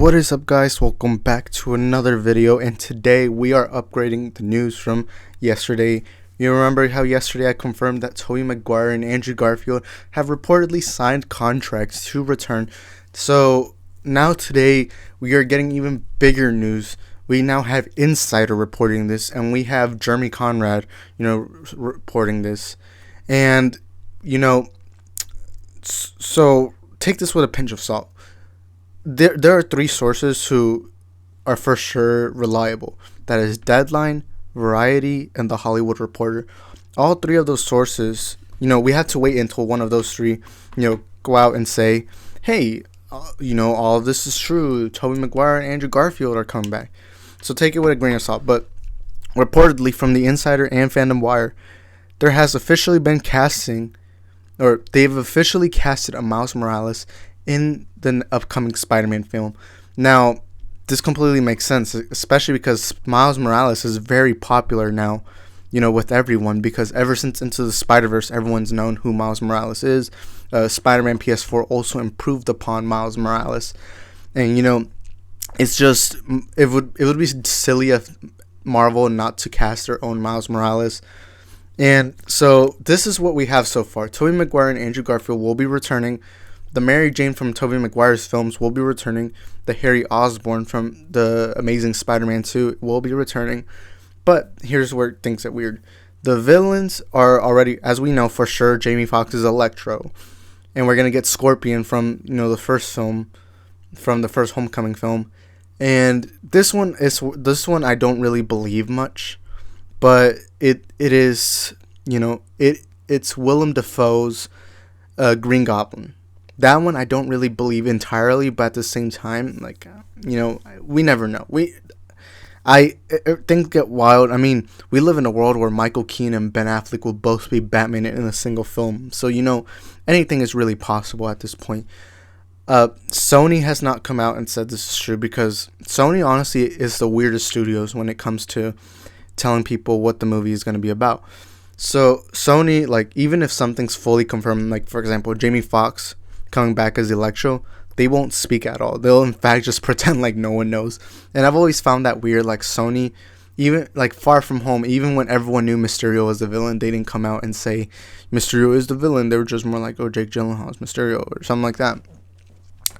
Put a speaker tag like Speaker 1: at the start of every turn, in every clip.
Speaker 1: What is up, guys? Welcome back to another video, and today we are upgrading the news from yesterday. You remember how yesterday I confirmed that Tobey Maguire and Andrew Garfield have reportedly signed contracts to return. So now today we are getting even bigger news. We now have Insider reporting this, and we have Jeremy Conrad, reporting this. And, so take this with a pinch of salt. There are three sources who are for sure reliable. That is Deadline, Variety, and The Hollywood Reporter. All three of those sources, we had to wait until one of those three, go out and say, hey, all of this is true. Tobey Maguire and Andrew Garfield are coming back. So take it with a grain of salt. But reportedly from the Insider and Fandom Wire, there has officially been they've officially casted a Miles Morales in the upcoming Spider-Man film. Now, this completely makes sense, especially because Miles Morales is very popular now, with everyone, because ever since Into the Spider-Verse, everyone's known who Miles Morales is. Spider-Man PS4 also improved upon Miles Morales, and it's just it would be silly of Marvel not to cast their own Miles Morales. And so this is what we have so far. Tobey Maguire and Andrew Garfield will be returning. The Mary Jane from Tobey Maguire's films will be returning. The Harry Osborn from the Amazing Spider-Man 2 will be returning. But here's where things get weird. The villains are already, as we know for sure, Jamie Foxx's Electro. And we're going to get Scorpion from, the first film, from the first Homecoming film. And this one I don't really believe much. But it is, it's Willem Dafoe's Green Goblin. That one I don't really believe entirely, but at the same time, we never know. Things get wild. I mean, we live in a world where Michael Keaton and Ben Affleck will both be Batman in a single film. So, anything is really possible at this point. Sony has not come out and said this is true, because Sony honestly is the weirdest studios when it comes to telling people what the movie is going to be about. So Sony, even if something's fully confirmed, for example, Jamie Foxx coming back as Electro, they won't speak at all. They'll in fact just pretend like no one knows. And I've always found that weird. Sony, even Far From Home, even when everyone knew Mysterio was the villain, they didn't come out and say Mysterio is the villain. They were just more like, oh, Jake Gyllenhaal's Mysterio or something like that.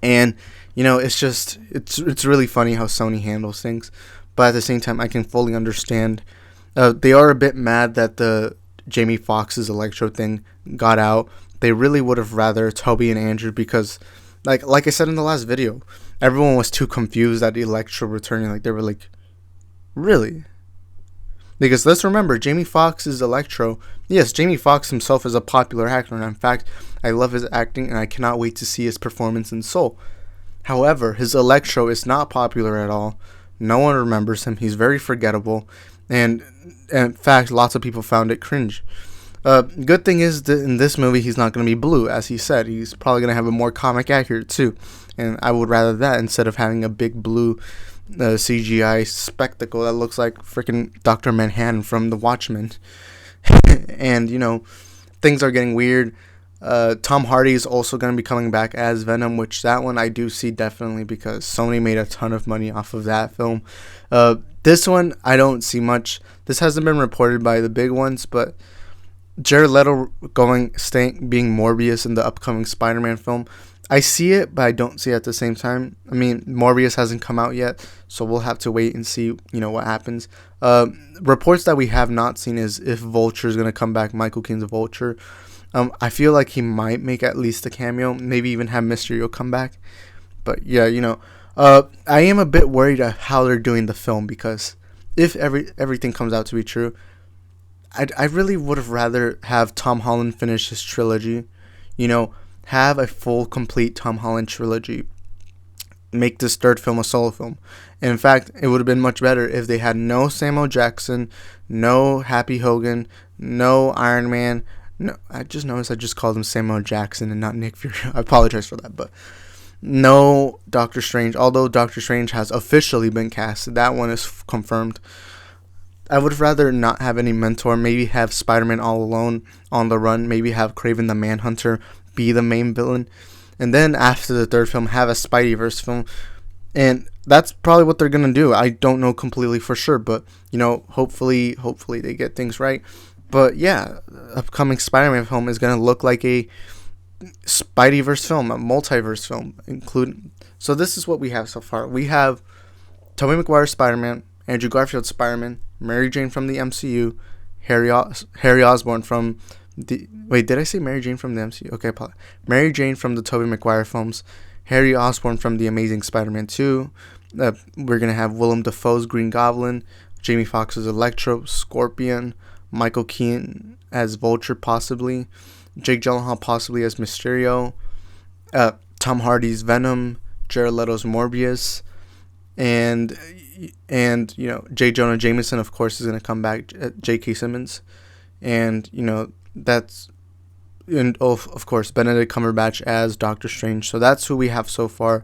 Speaker 1: And it's really funny how Sony handles things. But at the same time, I can fully understand. They are a bit mad that the Jamie Foxx's Electro thing got out. They really would have rather Tobey and Andrew, because, like I said in the last video, everyone was too confused at Electro returning. They were like, really? Because let's remember, Jamie Foxx's Electro. Yes, Jamie Foxx himself is a popular actor, and in fact, I love his acting, and I cannot wait to see his performance in Soul. However, his Electro is not popular at all. No one remembers him. He's very forgettable, and in fact, lots of people found it cringe. Good thing is that in this movie, he's not going to be blue, as he said. He's probably going to have a more comic accurate too, and I would rather that instead of having a big blue CGI spectacle that looks like freaking Dr. Manhattan from The Watchmen. And things are getting weird. Tom Hardy is also going to be coming back as Venom, which that one I do see definitely, because Sony made a ton of money off of that film. This one I don't see much. This hasn't been reported by the big ones, but Jared Leto being Morbius in the upcoming Spider-Man film, I see it, but I don't see it at the same time. I mean, Morbius hasn't come out yet, so we'll have to wait and see, what happens. Reports that we have not seen is if Vulture is going to come back, Michael Keaton's Vulture. I feel like he might make at least a cameo, maybe even have Mysterio come back. But yeah, I am a bit worried at how they're doing the film, because if everything comes out to be true, I really would have rather have Tom Holland finish his trilogy, have a full, complete Tom Holland trilogy, make this third film a solo film. And in fact, it would have been much better if they had no Samuel Jackson, no Happy Hogan, no Iron Man. No, I just noticed I just called him Samuel Jackson and not Nick Fury. I apologize for that, but no Doctor Strange, although Doctor Strange has officially been cast. That one is confirmed. I would rather not have any mentor. Maybe have Spider-Man all alone on the run. Maybe have Kraven the Manhunter be the main villain. And then after the third film, have a Spideyverse film. And that's probably what they're gonna do. I don't know completely for sure, but hopefully they get things right. But yeah, upcoming Spider-Man film is gonna look like a Spideyverse film, a multiverse film, including. So this is what we have so far. We have Tobey Maguire Spider-Man, Andrew Garfield Spider-Man, Mary Jane from the MCU, Harry Osborn from the. Wait, did I say Mary Jane from the MCU? Okay, Mary Jane from the Tobey Maguire films, Harry Osborn from the Amazing Spider-Man 2. We're gonna have Willem Dafoe's Green Goblin, Jamie Foxx's Electro, Scorpion, Michael Keaton as Vulture possibly, Jake Gyllenhaal possibly as Mysterio, Tom Hardy's Venom, Jared Leto's Morbius, and J. Jonah Jameson of course is gonna come back, J.K. Simmons, and that's. And of course, Benedict Cumberbatch as Doctor Strange. So that's who we have so far.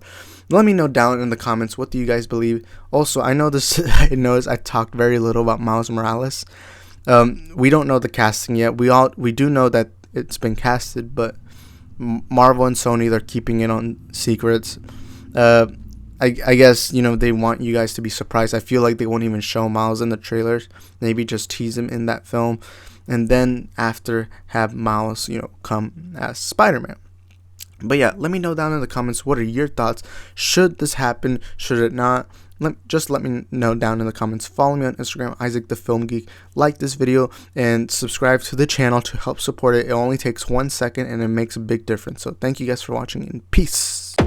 Speaker 1: Let me know down in the comments, what do you guys believe? Also, I know I talked very little about Miles Morales. We don't know the casting yet. We do know that it's been casted, but Marvel and Sony, they're keeping it on secrets. I guess they want you guys to be surprised. I feel like they won't even show Miles in the trailers. Maybe just tease him in that film. And then after have Miles, come as Spider-Man. But yeah, let me know down in the comments, what are your thoughts? Should this happen? Should it not? Just let me know down in the comments. Follow me on Instagram, Isaac the Film Geek. Like this video and subscribe to the channel to help support it. It only takes 1 second and it makes a big difference. So thank you guys for watching and peace.